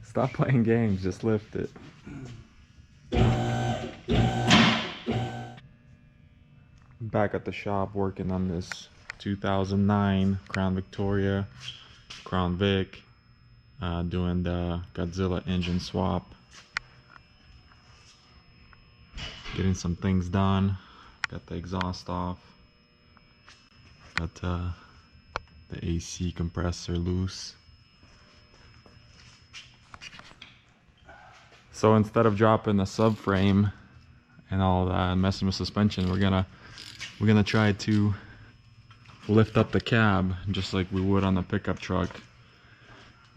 Stop playing games, just lift it. Back at the shop working on this 2009 Crown Victoria, Crown Vic, doing the Godzilla engine swap. Getting some things done. Got the exhaust off. Got the AC compressor loose. So instead of dropping the subframe and all that, messing with suspension, we're gonna try to lift up the cab just like we would on the pickup truck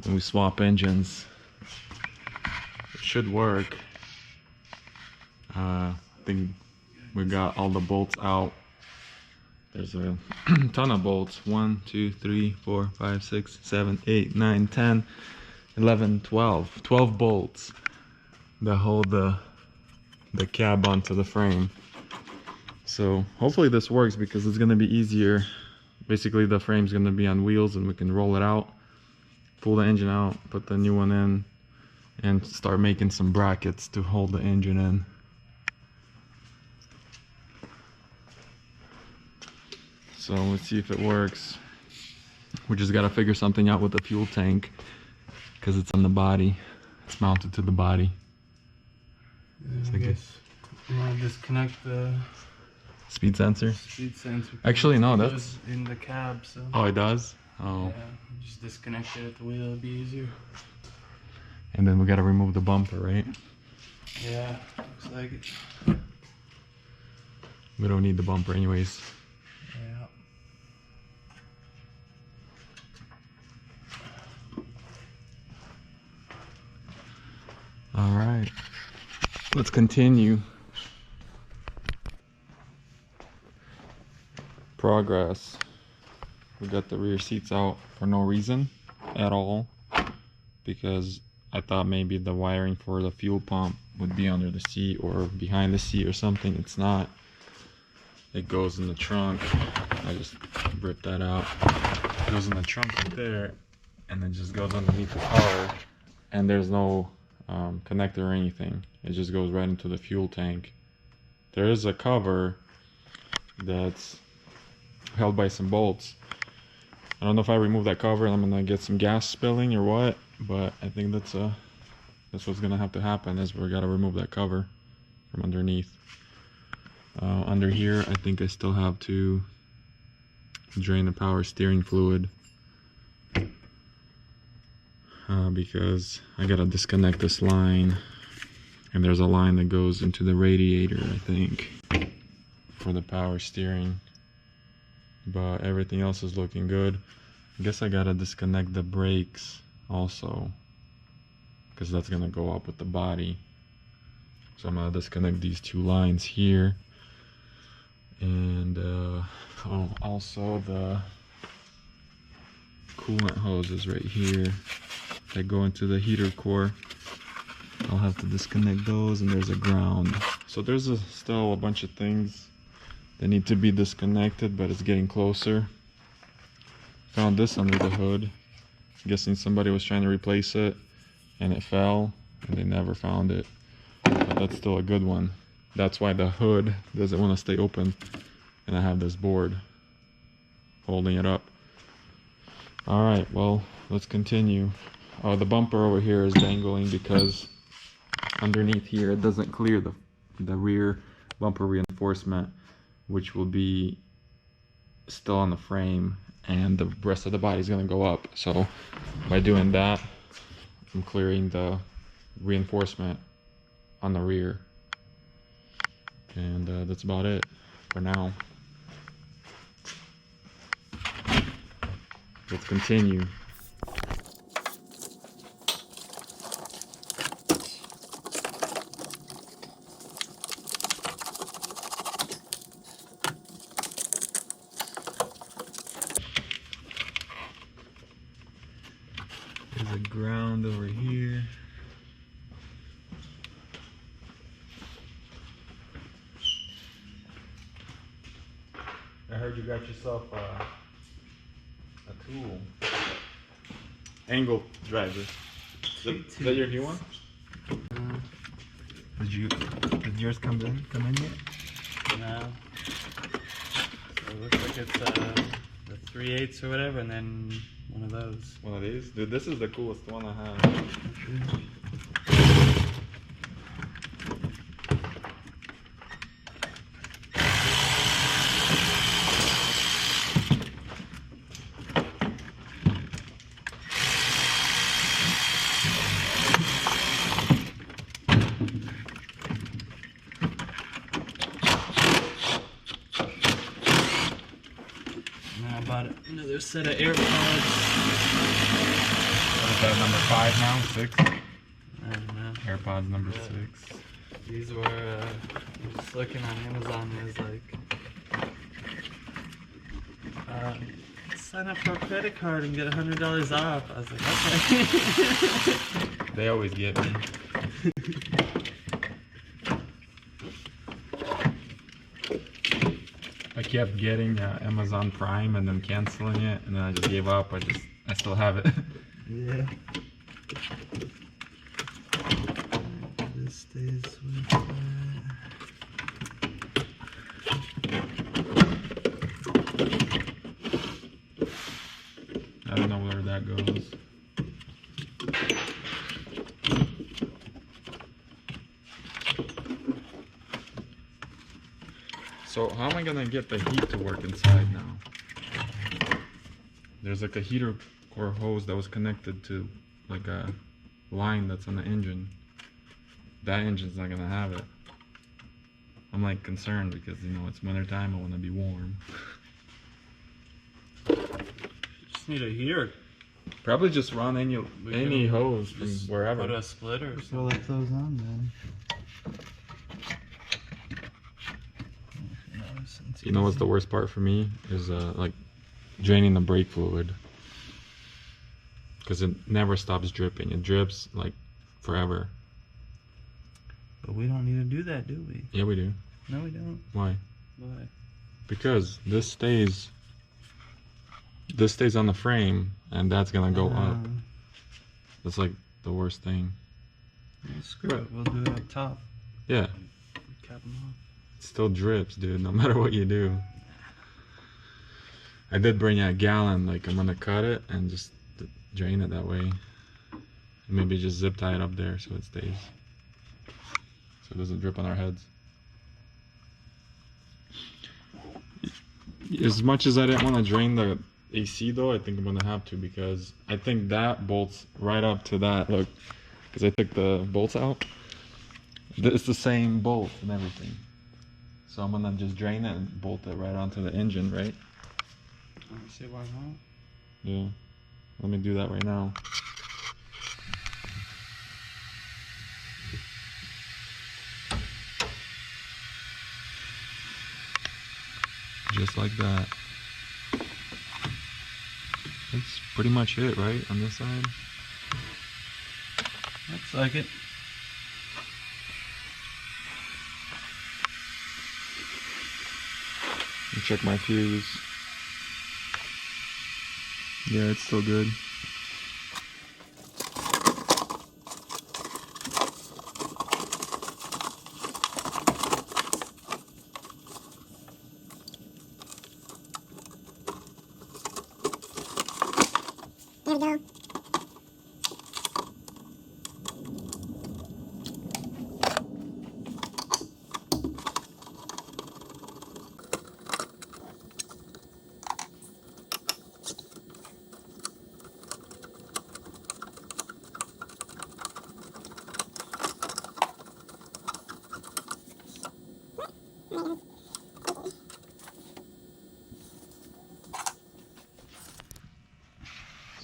when we swap engines. It should work. I think we got all the bolts out. There's a ton of bolts. 1, 2, 3, 4, 5, 6, 7, 8, 9, 10, 11, 12. 12 bolts that hold the cab onto the frame. So hopefully this works because it's gonna be easier. Basically the frame's gonna be on wheels and we can roll it out, pull the engine out, put the new one in, and start making some brackets to hold the engine in. So let's see if it works. We just gotta figure something out with the fuel tank because it's on the body. It's mounted to the body. I guess you want to disconnect the speed sensor? Speed sensor. Actually, no, that's in the cab. So. Oh, it does? Oh. Yeah, just disconnect it at the wheel, it'll be easier. And then we gotta remove the bumper, right? Yeah, looks like it. We don't need the bumper anyways. Yeah. All right, let's continue. Progress. We got the rear seats out for no reason at all because I thought maybe the wiring for the fuel pump would be under the seat or behind the seat or something. It's not. It goes in the trunk. I just ripped that out. It goes in the trunk right there and then just goes underneath the car, and there's no connector or anything. It just goes right into the fuel tank. There is a cover that's held by some bolts. I don't know if I remove that cover and I'm gonna get some gas spilling or what, but I think that's what's gonna have to happen, is we gotta remove that cover from underneath. Under here I think I still have to drain the power steering fluid because I gotta disconnect this line, and there's a line that goes into the radiator, I think, for the power steering. But everything else is looking good. I guess I gotta disconnect the brakes also, because that's gonna go up with the body. So I'm gonna disconnect these two lines here, and also the coolant hoses right here that go into the heater core. I'll have to disconnect those, and there's a ground. So there's still a bunch of things that need to be disconnected, but it's getting closer. Found this under the hood. I'm guessing somebody was trying to replace it and it fell and they never found it. But that's still a good one. That's why the hood doesn't want to stay open, and I have this board holding it up. All right, well, let's continue. Oh, the bumper over here is dangling because underneath here it doesn't clear the rear bumper reinforcement, which will be still on the frame, and the rest of the body is going to go up. So by doing that, I'm clearing the reinforcement on the rear, and that's about it for now. Let's continue. There's a ground over here. I heard you got yourself a tool. Angle driver. Is that your new one? Did yours come in yet? No. So it looks like it's the 3/8 or whatever, and then one of those. One of these? Dude, this is the coolest one I have. Now I bought another set of AirPods. What is that, number 5 now? 6? I don't know. AirPods number Yeah. 6. These were, I'm just looking on Amazon, it was like, sign up for a credit card and get $100 off. I was like, okay. They always get me. I kept getting Amazon Prime and then canceling it, and then I just gave up. I still have it. Yeah. This stays with that. I don't know where that goes. So how am I gonna get the heat to work inside now? There's like a heater core hose that was connected to like a line that's on the engine. That engine's not gonna have it. I'm like concerned because, you know, it's winter time, I wanna be warm. You just need a heater. Probably just run any hose from wherever. Put a splitter or Throw something. like those on then. You know what's the worst part for me is like draining the brake fluid, because it never stops dripping. It drips like forever. But we don't need to do that, do we? Yeah, we do. No, we don't. Why? Why? Because this stays on the frame, and that's gonna go up. That's like the worst thing. Well, screw it. We'll do it up top. Yeah, Cap them off. it still drips, dude, no matter what you do. I did bring a gallon, like I'm gonna cut it and just drain it that way. And maybe just zip tie it up there so it stays. So it doesn't drip on our heads. As much as I didn't want to drain the AC though, I think I'm gonna have to, because I think that bolts right up to that. Look, because I took the bolts out. It's the same bolt and everything. So I'm gonna just drain it and bolt it right onto the engine, right? Let me see why not. Yeah. Let me do that right now. Just like that. That's pretty much it, right? On this side. Looks like it. Let me check my fuse. Yeah, it's still good. There we go.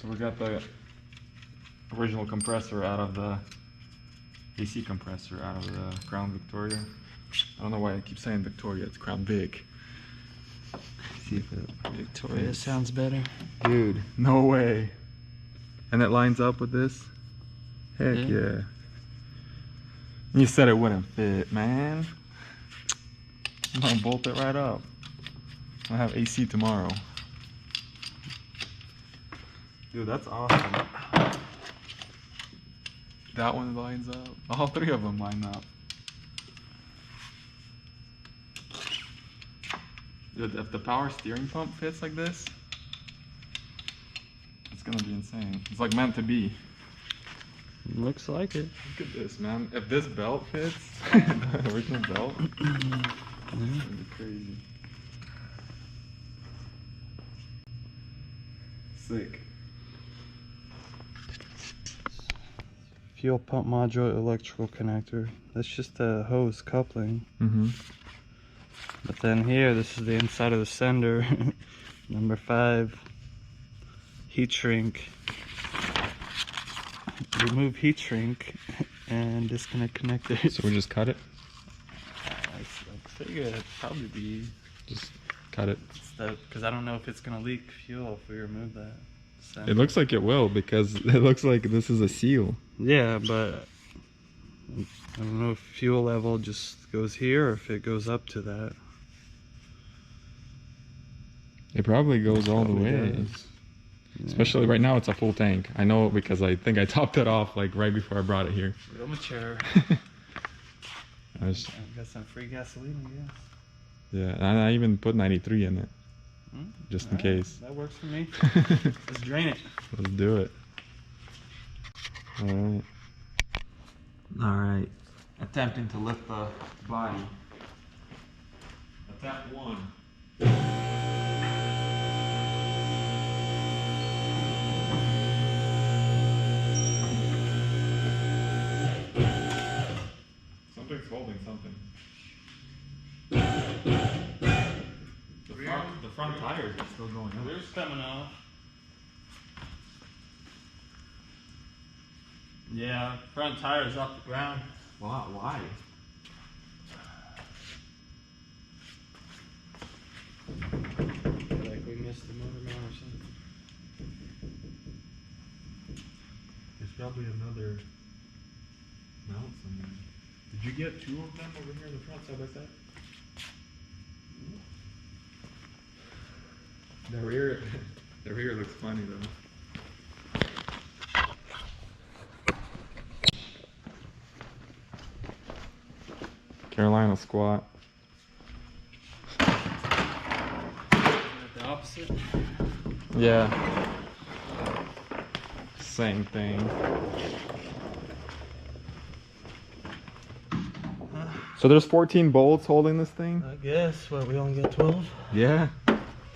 So we got the original compressor out of the AC compressor out of the Crown Victoria. I don't know why I keep saying Victoria, it's Crown Vic. See if it Victoria fits. sounds better. Dude, no way. And it lines up with this? Heck Yeah. yeah. You said it wouldn't fit, man. I'm gonna bolt it right up. I'll have AC tomorrow. Dude, that's awesome. That one lines up. All three of them line up. If the power steering pump fits like this, it's gonna be insane. It's like meant to be. Looks like it. Look at this, man. If this belt fits, the original belt, it's gonna be crazy. Sick. Fuel pump module electrical connector. That's just a hose coupling. Mm-hmm. But then here, this is the inside of the sender. Number 5, heat shrink. Remove heat shrink and disconnect connector. So we just cut it? I figure it'd probably be Just cut it. because I don't know if it's gonna leak fuel if we remove that. It looks like it will because it looks like this is a seal. Yeah, but I don't know if fuel level just goes here or if it goes up to that. It probably goes all the way. does. Yeah. Especially right now, it's a full tank. I know because I think I topped it off like right before I brought it here. Real mature. I Got some free gasoline, I guess. yeah, and I even put 93 in it, just in Alright, case. that works for me. Let's drain it. Let's do it. Alright. Alright. Attempting to lift the body. Attempt 1. Something's holding something. The front tires are still going up. Rear's coming off. Yeah, front tire's off the ground. Why? Like we missed the motor mount or something. There's probably another mount somewhere. Did you get 2 of them over here in the front side by side? The rear looks funny though. Carolina squat. The opposite. Yeah. Same thing. So there's 14 bolts holding this thing? I guess. What, we only get 12? Yeah.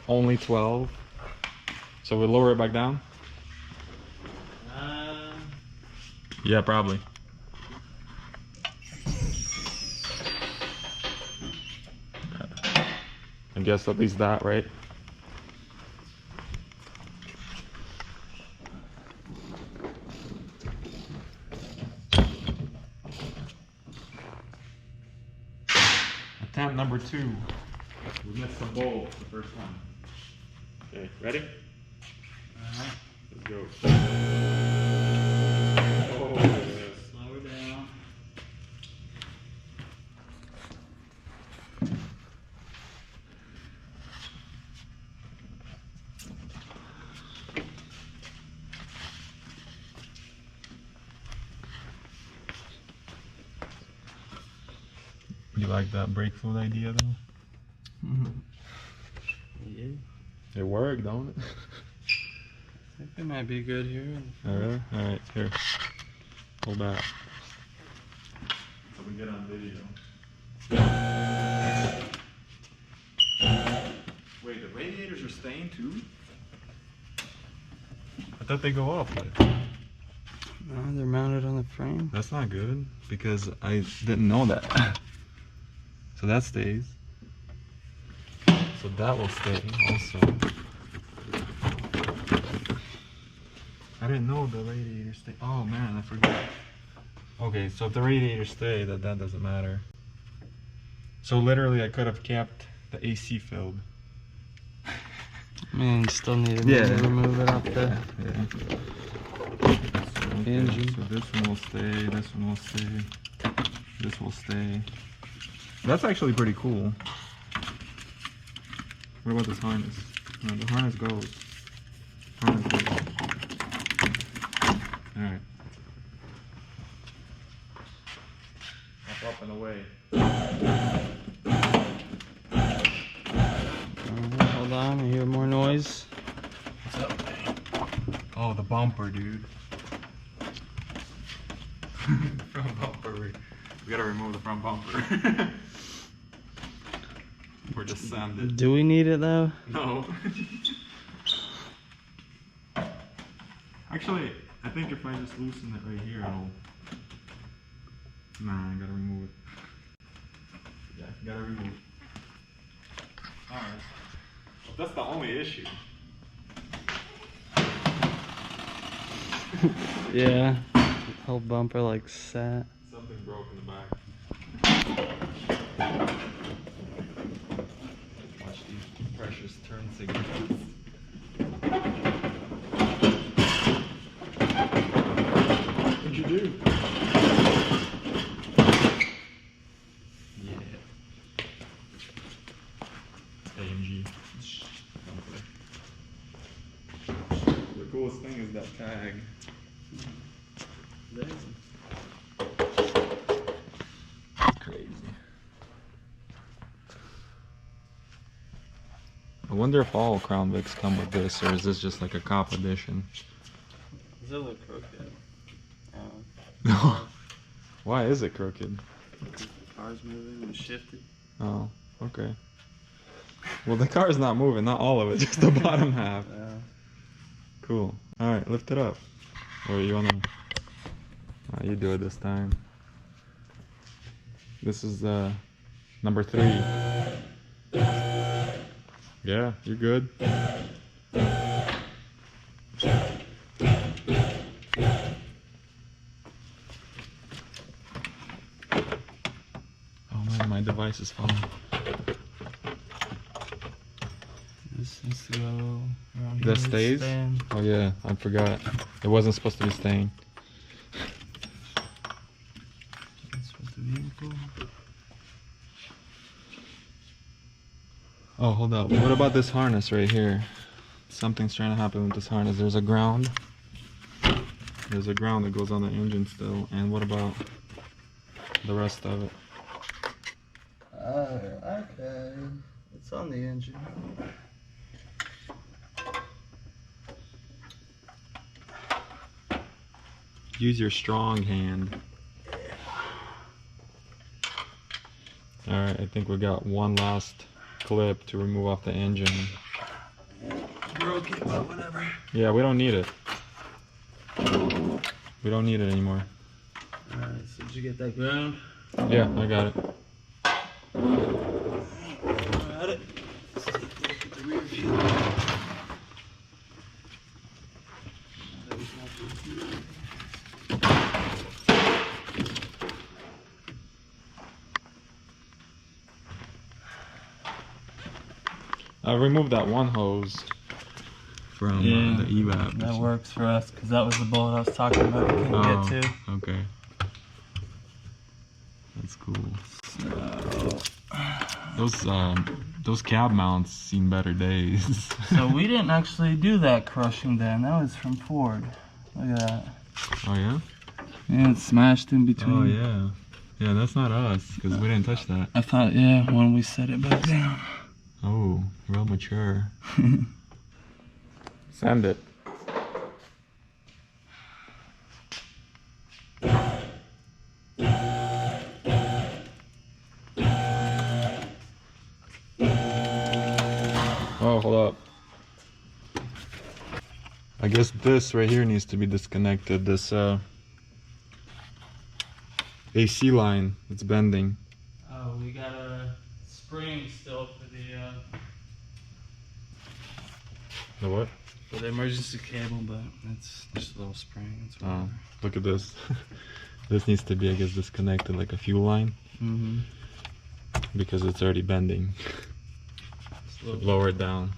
Only 12. So we lower it back down? Yeah, probably. I guess at least that, right? Attempt number 2. We missed some bolts, the first one. Okay, ready? Alright. Let's go. Slow her down. You like that brake fluid idea though? Yeah. It worked, don't it? I think it might be good here. Oh, really? Alright, here. Hold back. So we get on video. Wait, the radiators are staying too? I thought they go off. No, they're mounted on the frame. That's not good because I didn't know that. So that stays. So that will stay also. I didn't know the radiators stay. Oh man, I forgot. Okay, so if the radiators stay, that doesn't matter. So literally I could have kept the AC filled. I mean, you still need to remove it off the engine. So this one will stay, this one will stay, this will stay. That's actually pretty cool. What about this harness? No, the harness goes. Harness goes. Alright. swapping away. Hold on, I hear more noise. What's up? Oh, the bumper, dude. Front bumper. We gotta remove the front bumper. Or just sand it. Do we need it though? No. Actually, I think if I just loosen it right here, it'll... Nah, I gotta remove it. Yeah, gotta remove it. Alright. That's the only issue. Yeah. Whole bumper like sat. Something broke in the back. Watch these precious turn signals. What'd you do? Yeah. AMG. The coolest thing is that tag. Crazy. I wonder if all Crown Vics come with this, or is this just like a cop edition? Does it look crooked? No. Why is it crooked? The car's moving and shifted. Oh, okay. Well, the car's not moving, not all of it, just the bottom half. Yeah. Cool. Alright, lift it up. Or you wanna... you do it this time. This is number 3. Yeah, you're good. Oh man, my device is falling. This needs to go around That here. stays? Stand. Oh yeah, I forgot. It wasn't supposed to be staying. That's with the vehicle. Oh, hold up. What about this harness right here? Something's trying to happen with this harness. There's a ground. There's a ground that goes on the engine still. And what about the rest of it? Oh, okay. It's on the engine. Use your strong hand. Alright, I think we got one last clip to remove off the engine. Broke it, but whatever. Yeah, we don't need it. We don't need it anymore. Alright, so did you get that ground? Yeah, I got it. Got it. Let's take a look at the rear view. I removed that one hose from the evap. That works for us because that was the bullet I was talking about we couldn't get to. Okay. That's cool. Those cab mounts seen better days. So we didn't actually do that crushing then. That was from Ford. Look at that. Oh yeah? Yeah, it's smashed in between. Oh yeah. Yeah, that's not us because we didn't touch that. I thought, yeah, when we set it back down. Oh, real mature. Send it. Oh, hold up. I guess this right here needs to be disconnected. This AC line, it's bending. Oh, we got a spring still for The what? the emergency cable, but it's just a little spring. It's Oh, look at this. This needs to be, I guess, disconnected like a fuel line because it's already bending. Lower it down.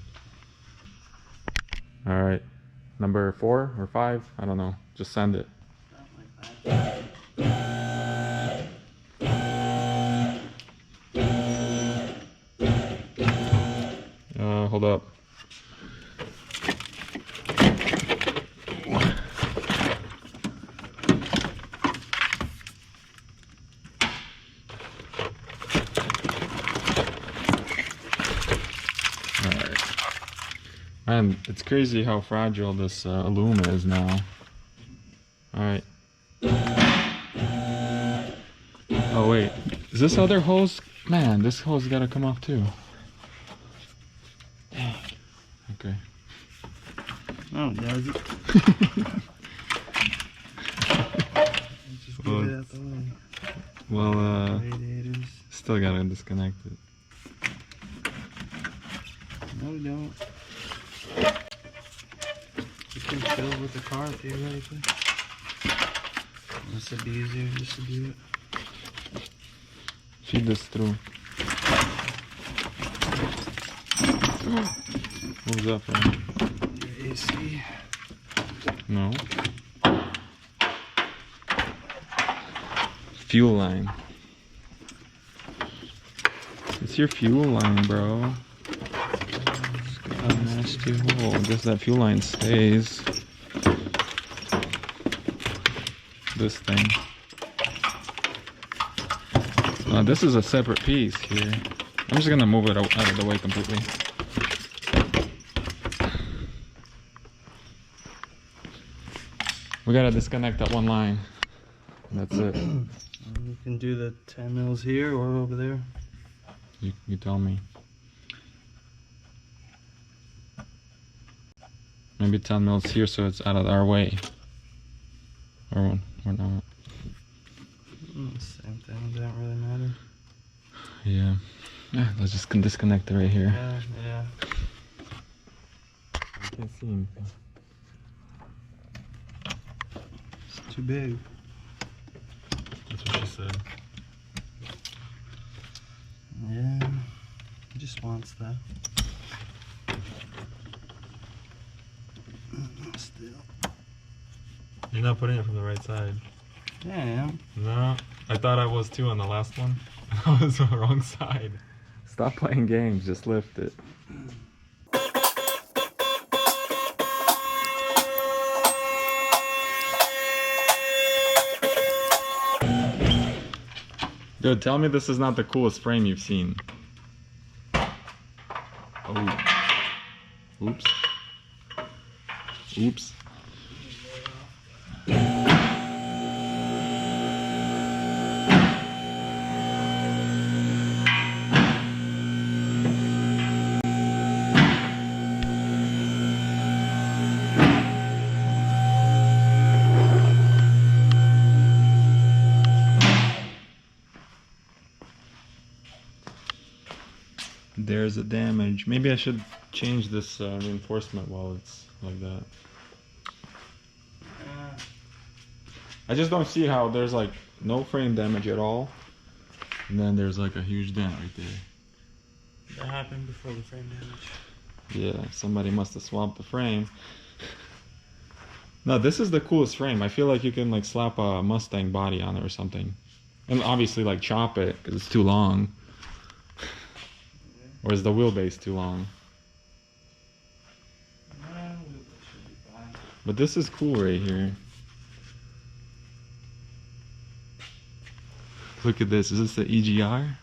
All right, number 4 or 5, I don't know. Just send it. Hold up. Man, it's crazy how fragile this aluminum is now. Alright. Oh wait, is this other hose? Man, this hose gotta come off too. Dang. Okay. Oh, does it? Just get it out the way. Well, Radiators. still gotta disconnect it. No, we don't. You can chill with the car theoretically. This would be easier just to do it. Feed this through. What was that from? Your AC. No. Fuel line. It's your fuel line, bro. It's got a nasty hole. I guess that fuel line stays. This thing. This is a separate piece here. I'm just gonna move it out of the way completely. We gotta disconnect that one line. That's it. You can do the 10 mils here or over there. You tell me. Maybe 10 mils here so it's out of our way. Or not. Same thing, doesn't really matter. Yeah. Let's just disconnect it right here. Yeah. I can't see anything. It's too big. That's what she said. Yeah. He just wants that. Still. You're not putting it from the right side. Yeah, I am. No. I thought I was too on the last one. I was on the wrong side. Stop playing games, just lift it. Dude, tell me this is not the coolest frame you've seen. Oh. Oops. Oops. There's a damage. Maybe I should change this reinforcement while it's like that. I just don't see how there's like no frame damage at all, and then there's like a huge dent right there. That happened before the frame damage. Yeah, somebody must have swapped the frame. No, this is the coolest frame. I feel like you can like slap a Mustang body on it or something, and obviously like chop it because it's too long. Or is the wheelbase too long? But this is cool right here. Look at this. Is this the EGR?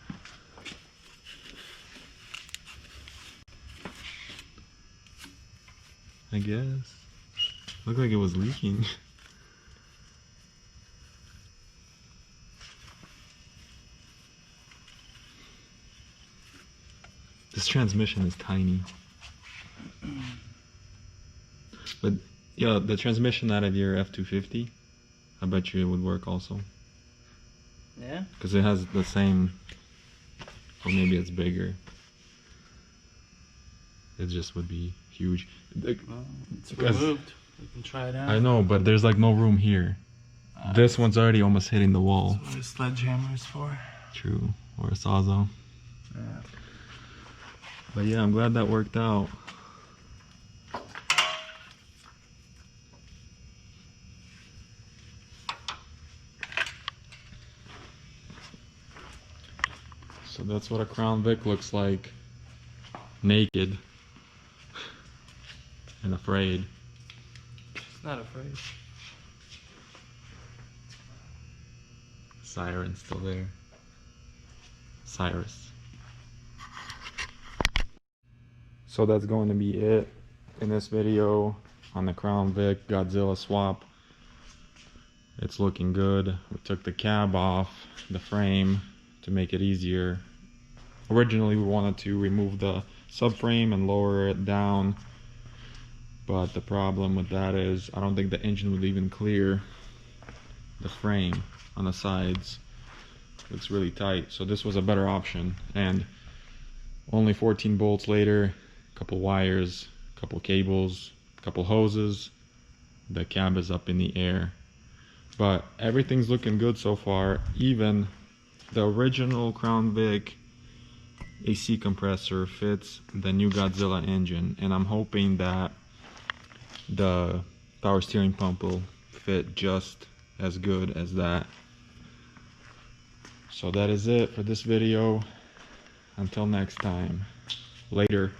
I guess. Looked like it was leaking. This transmission is tiny. But yeah, the transmission out of your F-250, I bet you it would work also. Yeah? Because it has the same, or maybe it's bigger. It just would be huge. Well, it's removed. We can try it out. I know, but there's like no room here. This one's already almost hitting the wall. That's what a sledgehammer is for. True, or a sawzall. Yeah. But yeah, I'm glad that worked out. So that's what a Crown Vic looks like. Naked. And afraid. It's not afraid. Siren's still there. Cyrus. So that's going to be it in this video on the crownvic Godzilla swap. It's looking good. We took the cab off the frame to make it easier. Originally we wanted to remove the subframe and lower it down, but the problem with that is I don't think the engine would even clear the frame on the sides. Looks really tight, so this was a better option. And only 14 bolts later, a couple wires, a couple cables, a couple hoses, the cab is up in the air. But everything's looking good so far. Even the original crownvic AC compressor fits the new Godzilla engine, and I'm hoping that the power steering pump will fit just as good as that. So that is it for this video. Until next time, later.